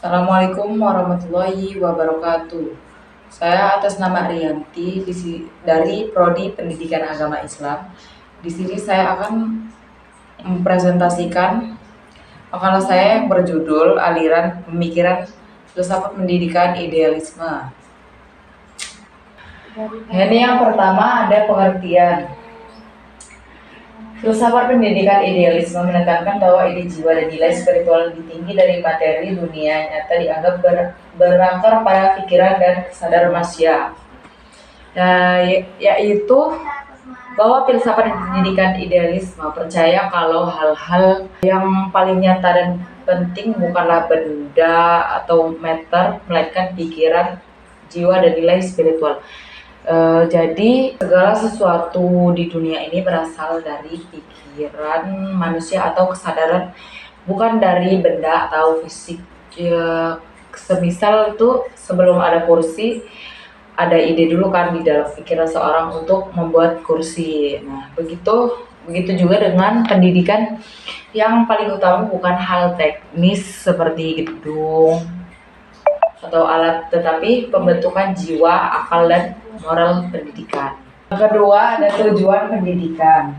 Assalamualaikum warahmatullahi wabarakatuh. Saya atas nama Rianti dari Prodi Pendidikan Agama Islam. Di sini saya akan mempresentasikan makalah saya yang berjudul Aliran Pemikiran Filsafat Pendidikan Idealisme. Ini yang pertama ada pengertian. Filsafat pendidikan idealisme menekankan bahwa ide jiwa dan nilai spiritual lebih tinggi dari materi dunia nyata dianggap berakar pada pikiran dan kesadaran manusia. Yaitu bahwa filsafat pendidikan idealisme percaya kalau hal-hal yang paling nyata dan penting bukanlah benda atau meter, melainkan pikiran, jiwa, dan nilai spiritual. Jadi segala sesuatu di dunia ini berasal dari pikiran manusia atau kesadaran, bukan dari benda atau fisik. Semisal itu sebelum ada kursi, ada ide dulu kan di dalam pikiran seorang untuk membuat kursi. Nah, begitu juga dengan pendidikan, yang paling utama bukan hal teknis seperti gedung atau alat, tetapi pembentukan jiwa, akal, dan moral pendidikan. Yang kedua ada tujuan pendidikan.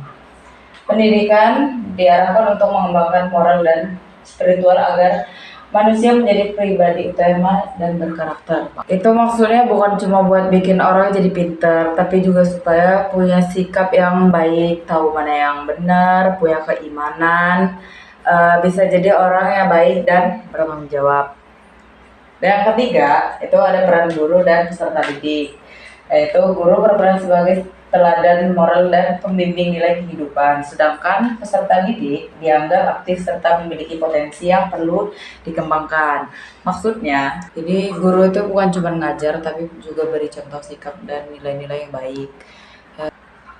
Pendidikan diarahkan untuk mengembangkan moral dan spiritual agar manusia menjadi pribadi utama dan berkarakter. Itu maksudnya bukan cuma buat bikin orang jadi pintar, tapi juga supaya punya sikap yang baik, tahu mana yang benar, punya keimanan, bisa jadi orang yang baik dan bertanggung jawab. Dan yang ketiga, itu ada peran guru dan peserta didik. Yaitu guru berperan sebagai teladan moral dan pembimbing nilai kehidupan, sedangkan peserta didik dianggap aktif serta memiliki potensi yang perlu dikembangkan. Maksudnya, jadi guru itu bukan cuma ngajar, tapi juga beri contoh sikap dan nilai-nilai yang baik.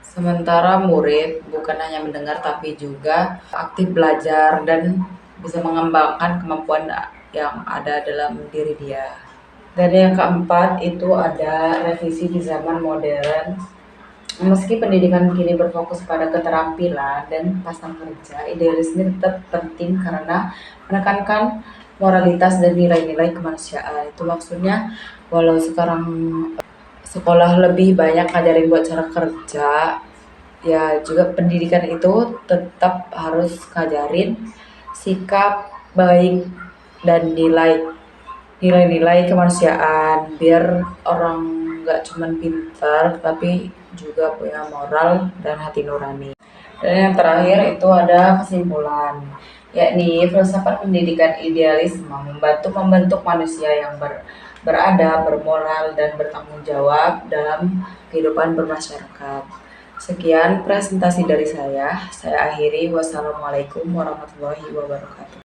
Sementara murid bukan hanya mendengar, tapi juga aktif belajar dan bisa mengembangkan kemampuan yang ada dalam diri dia. Dan yang keempat itu ada revisi di zaman modern. Meski pendidikan kini berfokus pada keterampilan dan pasang kerja, idealisme tetap penting karena menekankan moralitas dan nilai-nilai kemanusiaan. Itu maksudnya walau sekarang sekolah lebih banyak ngajarin buat cara kerja, ya juga pendidikan itu tetap harus ngajarin sikap baik dan nilai-nilai kemanusiaan, biar orang nggak cuma pintar tapi juga punya moral dan hati nurani. Dan yang terakhir itu ada kesimpulan, yakni filsafat pendidikan idealisme membentuk manusia yang beradab, bermoral, dan bertanggung jawab dalam kehidupan bermasyarakat. Sekian presentasi dari saya akhiri. Wassalamualaikum warahmatullahi wabarakatuh.